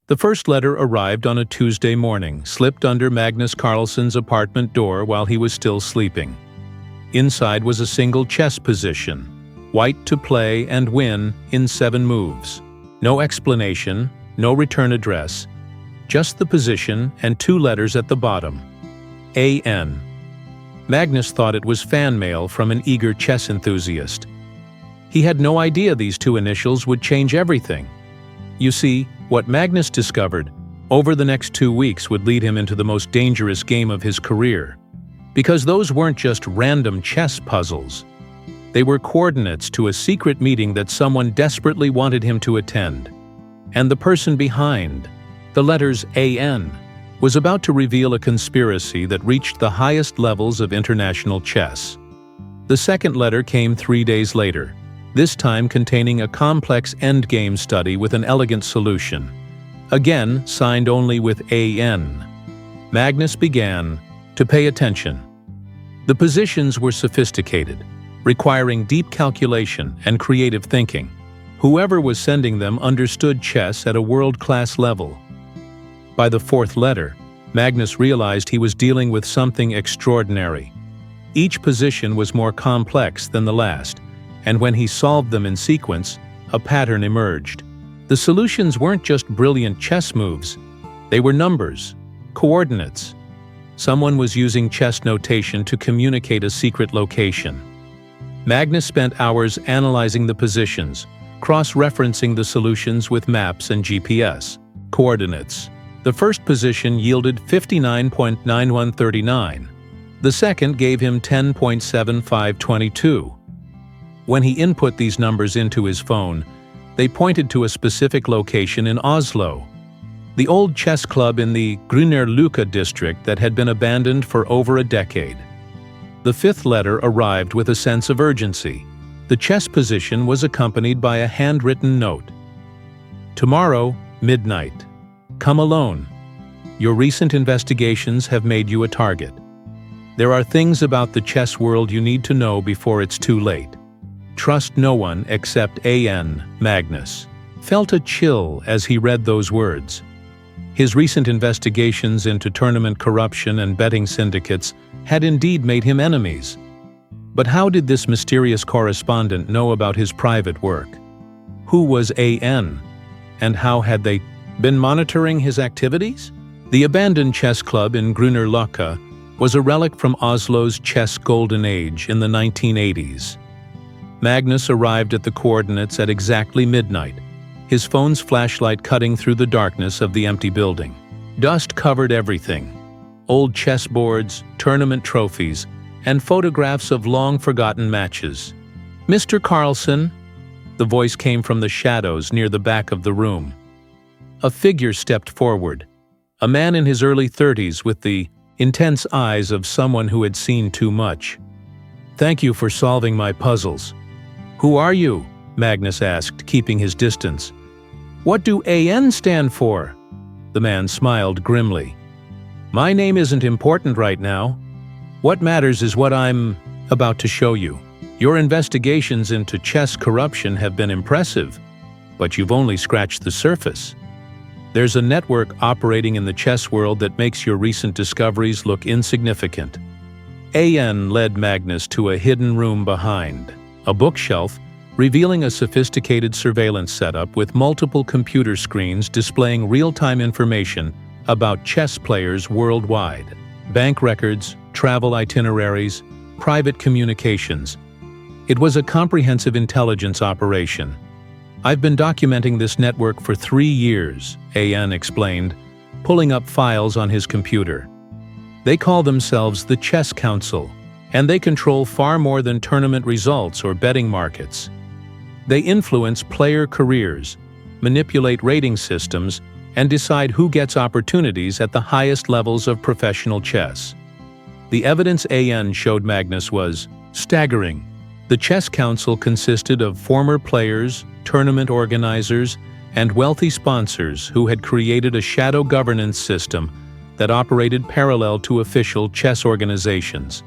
The first letter arrived on a Tuesday morning, slipped under Magnus Carlsen's apartment door while he was still sleeping. Inside was a single chess position, white to play and win in 7 moves. No explanation, no return address, just the position and 2 letters at the bottom. AN. Magnus thought it was fan mail from an eager chess enthusiast. He had no idea these 2 initials would change everything. You see, what Magnus discovered over the next 2 weeks would lead him into the most dangerous game of his career. Because those weren't just random chess puzzles. They were coordinates to a secret meeting that someone desperately wanted him to attend. And the person behind, the letters AN, was about to reveal a conspiracy that reached the highest levels of international chess. The second letter came 3 days later, this time containing a complex endgame study with an elegant solution. Again, signed only with AN. Magnus began to pay attention. The positions were sophisticated, requiring deep calculation and creative thinking. Whoever was sending them understood chess at a world-class level. By the 4th letter, Magnus realized he was dealing with something extraordinary. Each position was more complex than the last, and when he solved them in sequence, a pattern emerged. The solutions weren't just brilliant chess moves, they were numbers, coordinates. Someone was using chess notation to communicate a secret location. Magnus spent hours analyzing the positions, cross-referencing the solutions with maps and GPS coordinates. The first position yielded 59.9139. The second gave him 10.7522. When he input these numbers into his phone, they pointed to a specific location in Oslo, the old chess club in the Grünerløkka district that had been abandoned for over a decade. The 5th letter arrived with a sense of urgency. The chess position was accompanied by a handwritten note. Tomorrow, midnight. Come alone. Your recent investigations have made you a target. There are things about the chess world you need to know before it's too late. Trust no one except AN. Magnus felt a chill as he read those words. His recent investigations into tournament corruption and betting syndicates had indeed made him enemies. But how did this mysterious correspondent know about his private work? Who was AN? And how had they been monitoring his activities? The abandoned chess club in Grünerløkka was a relic from Oslo's chess golden age in the 1980s. Magnus arrived at the coordinates at exactly midnight, his phone's flashlight cutting through the darkness of the empty building. Dust covered everything: old chessboards, tournament trophies, and photographs of long-forgotten matches. "Mr. Carlsen," the voice came from the shadows near the back of the room. A figure stepped forward, a man in his early 30s with the intense eyes of someone who had seen too much. "Thank you for solving my puzzles." "Who are you?" Magnus asked, keeping his distance. "What do AN stand for?" The man smiled grimly. "My name isn't important right now. What matters is what I'm about to show you. Your investigations into chess corruption have been impressive, but you've only scratched the surface. There's a network operating in the chess world that makes your recent discoveries look insignificant." AN led Magnus to a hidden room behind a bookshelf, revealing a sophisticated surveillance setup with multiple computer screens displaying real-time information about chess players worldwide. Bank records, travel itineraries, private communications. It was a comprehensive intelligence operation. "I've been documenting this network for 3 years, AN explained, pulling up files on his computer. "They call themselves the Chess Council, and they control far more than tournament results or betting markets. They influence player careers, manipulate rating systems, and decide who gets opportunities at the highest levels of professional chess." The evidence AN showed Magnus was staggering. The Chess Council consisted of former players, tournament organizers, and wealthy sponsors who had created a shadow governance system that operated parallel to official chess organizations.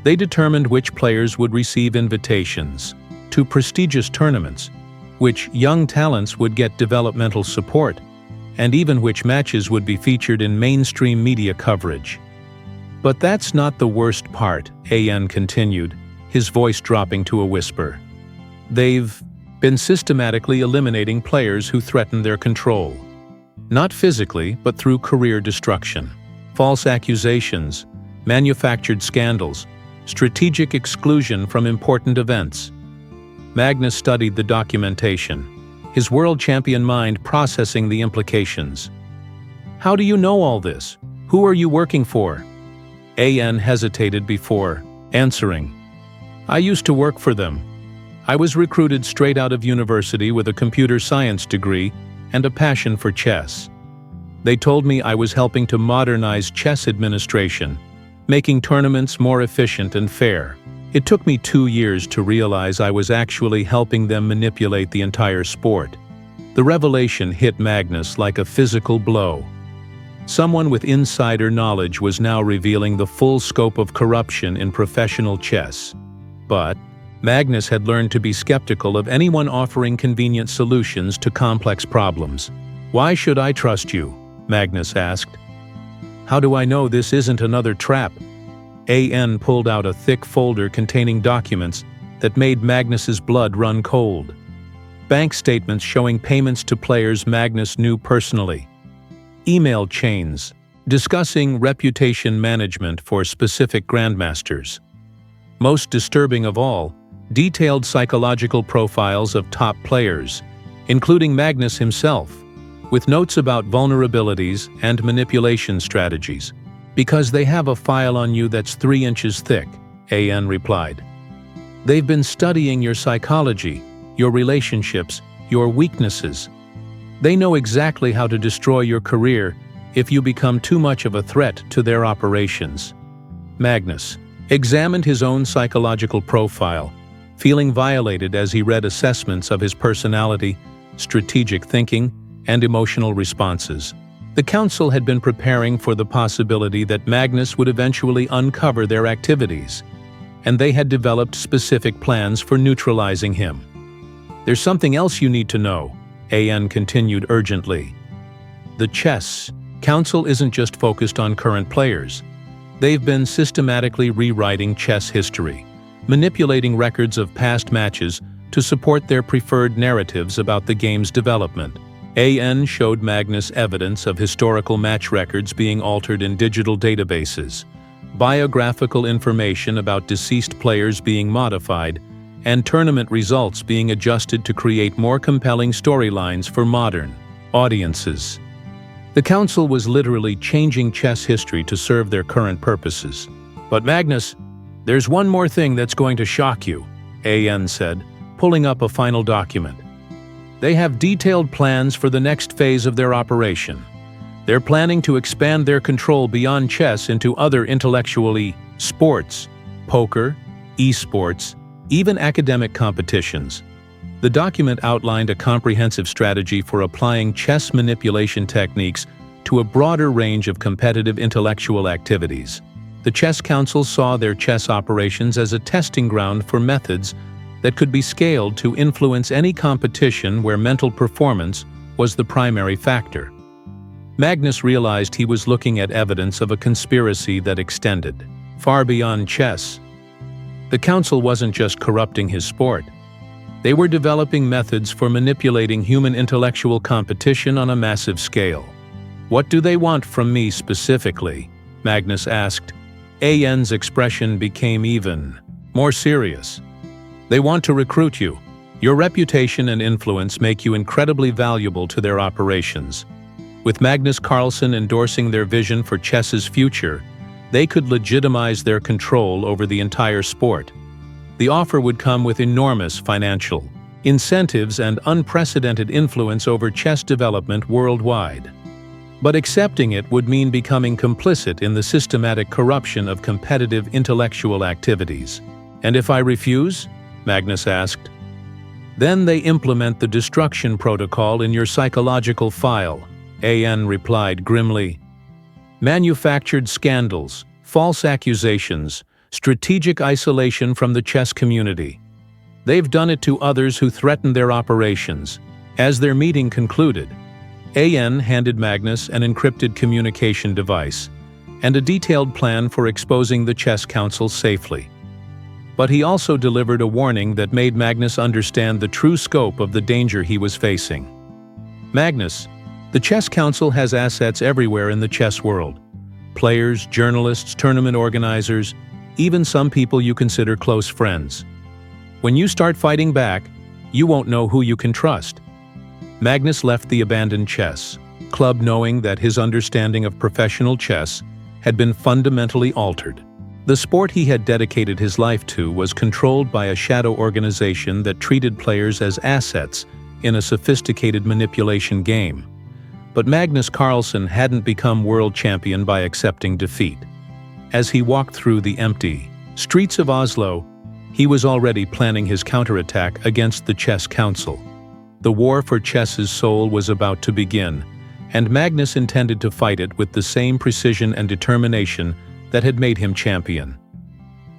They determined which players would receive invitations to prestigious tournaments, which young talents would get developmental support, and even which matches would be featured in mainstream media coverage. But that's not the worst part, AN continued, his voice dropping to a whisper. They've been systematically eliminating players who threaten their control. Not physically, but through career destruction. False accusations, manufactured scandals, strategic exclusion from important events. Magnus studied the documentation, his world champion mind processing the implications. How do you know all this? Who are you working for? AN hesitated before answering. I used to work for them. I was recruited straight out of university with a computer science degree and a passion for chess. They told me I was helping to modernize chess administration, making tournaments more efficient and fair. It took me 2 years to realize I was actually helping them manipulate the entire sport. The revelation hit Magnus like a physical blow. Someone with insider knowledge was now revealing the full scope of corruption in professional chess. But Magnus had learned to be skeptical of anyone offering convenient solutions to complex problems. Why should I trust you? Magnus asked. How do I know this isn't another trap? AN pulled out a thick folder containing documents that made Magnus's blood run cold. Bank statements showing payments to players Magnus knew personally. Email chains discussing reputation management for specific grandmasters. Most disturbing of all, detailed psychological profiles of top players, including Magnus himself, with notes about vulnerabilities and manipulation strategies. Because they have a file on you that's 3 inches thick, AN replied. They've been studying your psychology, your relationships, your weaknesses. They know exactly how to destroy your career if you become too much of a threat to their operations. Magnus examined his own psychological profile, feeling violated as he read assessments of his personality, strategic thinking, and emotional responses. The council had been preparing for the possibility that Magnus would eventually uncover their activities, and they had developed specific plans for neutralizing him. There's something else you need to know, AN continued urgently. The chess council isn't just focused on current players. They've been systematically rewriting chess history, manipulating records of past matches to support their preferred narratives about the game's development. AN showed Magnus evidence of historical match records being altered in digital databases, biographical information about deceased players being modified, and tournament results being adjusted to create more compelling storylines for modern audiences. The council was literally changing chess history to serve their current purposes. But Magnus, there's one more thing that's going to shock you, AN said, pulling up a final document. They have detailed plans for the next phase of their operation. They're planning to expand their control beyond chess into other intellectually sports, poker, esports, even academic competitions. The document outlined a comprehensive strategy for applying chess manipulation techniques to a broader range of competitive intellectual activities. The Chess Council saw their chess operations as a testing ground for methods that could be scaled to influence any competition where mental performance was the primary factor. Magnus realized he was looking at evidence of a conspiracy that extended far beyond chess. The council wasn't just corrupting his sport. They were developing methods for manipulating human intellectual competition on a massive scale. What do they want from me specifically? Magnus asked. AN's expression became even more serious. They want to recruit you. Your reputation and influence make you incredibly valuable to their operations. With Magnus Carlsen endorsing their vision for chess's future, they could legitimize their control over the entire sport. The offer would come with enormous financial incentives and unprecedented influence over chess development worldwide. But accepting it would mean becoming complicit in the systematic corruption of competitive intellectual activities. And if I refuse? Magnus asked. Then they implement the destruction protocol in your psychological file, AN replied grimly. Manufactured scandals, false accusations, strategic isolation from the chess community. They've done it to others who threatened their operations. As their meeting concluded, AN handed Magnus an encrypted communication device and a detailed plan for exposing the chess council safely. But he also delivered a warning that made Magnus understand the true scope of the danger he was facing. Magnus, the chess council has assets everywhere in the chess world. Players, journalists, tournament organizers, even some people you consider close friends. When you start fighting back, you won't know who you can trust. Magnus left the abandoned chess club knowing that his understanding of professional chess had been fundamentally altered. The sport he had dedicated his life to was controlled by a shadow organization that treated players as assets in a sophisticated manipulation game. But Magnus Carlsen hadn't become world champion by accepting defeat. As he walked through the empty streets of Oslo, he was already planning his counterattack against the chess council. The war for chess's soul was about to begin, and Magnus intended to fight it with the same precision and determination that had made him champion.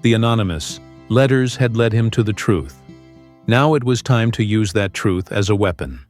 The anonymous letters had led him to the truth. Now it was time to use that truth as a weapon.